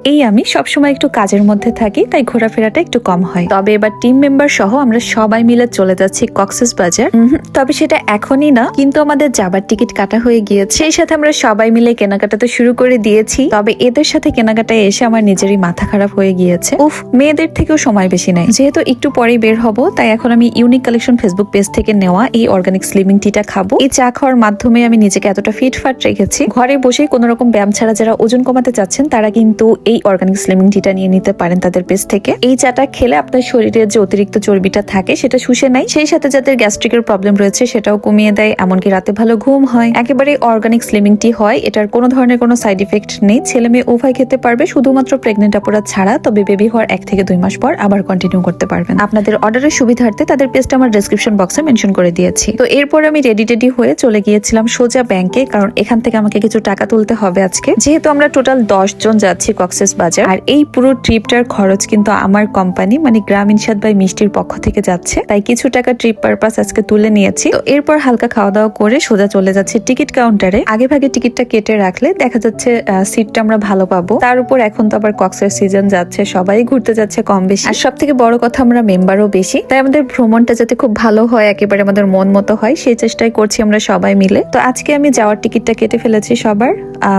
এই আমি সবসময় একটু কাজের মধ্যে থাকি, তাই ঘোরাফেরাটা একটু কম হয়। তবে এবার টিম মেম্বার সহ আমরা সবাই মিলে চলে যাচ্ছি কক্সবাজার। তবে সেটা এখনই না, কিন্তু আমাদের যাবার টিকিট কাটা হয়ে গিয়েছে। সেই সাথে আমরা সবাই মিলে কেনাকাটা তো শুরু করে দিয়েছি। তবে এদের সাথে কেনাকাটায় এসে আমার নিজেরই মাথা খারাপ হয়ে গিয়েছে। উফ, মেয়েদের থেকেও সময় বেশি নাই। যেহেতু একটু পরেই বের হব, তাই এখন আমি ইউনিক কালেকশন ফেসবুক পেজ থেকে নেওয়া এই অর্গানিক স্লিমিং টিটা খাবো। এই চা খাওয়ার মাধ্যমে আমি নিজেকে এতটা ফিটফাট রেখেছি। ঘরে বসে কোনো রকম ব্যায়াম ছাড়া যারা ওজন কমাতে চাচ্ছেন, তারা কিন্তু এই অর্গানিক স্লিমিং টিটা নিয়ে নিতে পারেন তাদের পেজ থেকে। এই চাটা খেলে আপনার শরীরে যে অতিরিক্ত চর্বিটা থাকে সেটা শুষে নেয়, সেই সাথে যাদের গ্যাস্ট্রিকের প্রবলেম রয়েছে সেটাও কমিয়ে দেয়, এমনকি রাতে ভালো ঘুম হয়। একেবারে অর্গানিক স্লিমিং টি হয়, এটার কোনো ধরনের কোনো সাইড ইফেক্ট নেই। ছেলে মেয়ে উভয় খেতে পারবে, শুধুমাত্র প্রেগনেন্ট আপুরা ছাড়া। তবে বেবি হওয়ার 1 থেকে 2 মাস পর আবার কন্টিনিউ করতে পারবেন। আপনাদের অর্ডারের সুবিধার্থে তাদের পেজটা আমার ডেসক্রিপশন বক্সে মেনশন করে দিয়েছি। তো এরপর আমি রেডি হয়ে চলে গিয়েছিলাম সোজা ব্যাংকে, কারণ এখান থেকে আমাকে কিছু টাকা তুলতে হবে আজকে। যেহেতু আমরা টোটাল 10 জন যাচ্ছি কক্সবাজার, আর এই পুরো ট্রিপটার খরচ কিন্তু আমার কোম্পানি মানে গ্রাম ইনসাদ বাই মিষ্টির পক্ষ থেকে যাচ্ছে, তাই কিছু টাকা ট্রিপ পারপাস আজকে তুলে নিয়েছি। তো এরপর হালকা খাওয়া দাওয়া করে সোজা চলে যাচ্ছে টিকিট কাউন্টারে। আগে ভাগে টিকিটটা কেটে রাখলে দেখা যাচ্ছে সিটটা আমরা ভালো পাবো। তার উপর এখন তো আবার কক্সের সিজন যাচ্ছে, সবাই ঘুরতে যাচ্ছে কম বেশি। আর সব থেকে বড় কথা, আমরা মেম্বারও বেশি, তাই আমাদের ভ্রমণটা যাতে খুব ভালো হয়, একেবারে আমাদের মন মতো হয়, সেই চেষ্টাই করছি আমরা সবাই মিলে। তো আজকে আমি যাওয়ার টিকিটটা কেটে ফেলেছি সবার।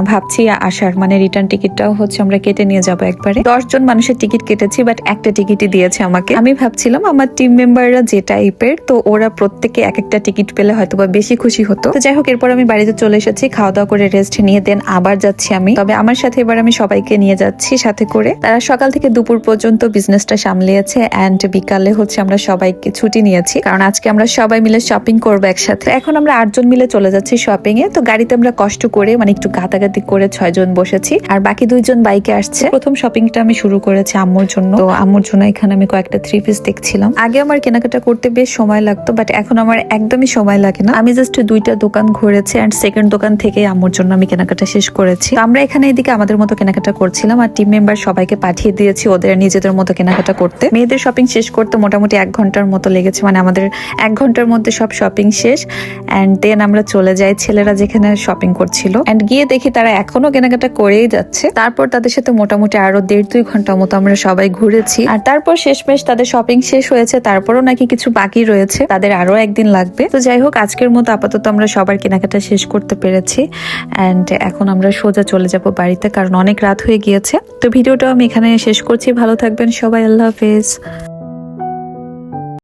ভাবছি আসার মানে রিটার্ন টিকিটটাও হচ্ছে আমরা কেটে নিয়ে যাবো একবারে। 10 জন মানুষের টিকিট কেটেছি, বাট একটা টিকিটই দিয়েছে আমাকে। আমি ভাবছিলাম আমার টিম মেম্বাররা যে টাইপের, তো ওরা প্রত্যেকে এক একটা টিকিট পেলে হয়তো বা বেশি খুশি হতো। তো যাই হোক, এরপর আমি বাড়িতে চলে এসেছি, খাওয়া দাওয়া করে রেস্ট নিয়ে দেন আবার যাচ্ছি আমি। তবে আমার সাথে এবার আমি সবাইকে নিয়ে যাচ্ছি সাথে করে। তারা সকাল থেকে দুপুর পর্যন্ত বিজনেসটা সামলিয়েছে, এন্ড বিকালে হচ্ছে আমরা সবাইকে ছুটি নিয়েছি, কারণ আজকে আমরা সবাই মিলে শপিং করবো একসাথে। এখন আমরা 8 জন মিলে চলে যাচ্ছি শপিং এ। তো গাড়িতে আমরা কষ্ট করে মানে একটু গাতাগাতি করে 6 জন বসেছি, আর বাকি 2 জন বাইকে আসছে। প্রথম শপিংটা আমি শুরু করেছি আম্মুর জন্য। তো আম্মুর জন্য এখানে আমি কয়েকটা 3 পিস দেখছিলাম। আগে আমার কেনাকাটা করতে বেশ সময় লাগতো, বাট এখন আমার একদমই সময় লাগে না। আমি জাস্ট 2টা দোকান ঘুরেছি, এন্ড সেকেন্ড দোকান থেকে আম্মুর জন্য আমি কেনাকাটা শেষ করেছি। তো আমরা এখানে এদিকে আমাদের মতো কেনাকাটা করছিলাম, আর টিম মেম্বার সবাইকে পাঠিয়ে দিয়েছি ওদের নিজেদের মতো কেনাকাটা করতে। মেয়েদের শপিং শেষ করতে মোটামুটি 1 ঘন্টার মতো লেগেছে, মানে আমাদের 1 ঘন্টার মধ্যে সব শপিং শেষ। এন্ড দেন আমরা চলে যাই ছেলেরা যেখানে শপিং করছিল, এন্ড গিয়ে দেখি তারা এখনো কেনাকাটা করেই যাচ্ছে। তারপর তাদের সাথে মোটামুটি আরো 1.5-2 ঘন্টা মতো আমরা সবাই ঘুরেছি, আর তারপর শেষমেশ তাদের শপিং শেষ হয়েছে। তারপরও নাকি কিছু বাকি রয়েছে, তাদের আরো একদিন লাগবে। তো যাই হোক, আজকের মতো আপাতত আমরা সবার কেনাকাটা শেষ করতে পেরেছি, এন্ড এখন আমরা সোজা চলে যাব বাড়িতে, কারণ অনেক রাত হয়ে গিয়েছে। তো ভিডিওটা আমি এখানে শেষ করছি। ভালো থাকবেন সবাই, আল্লাহ হাফেজ।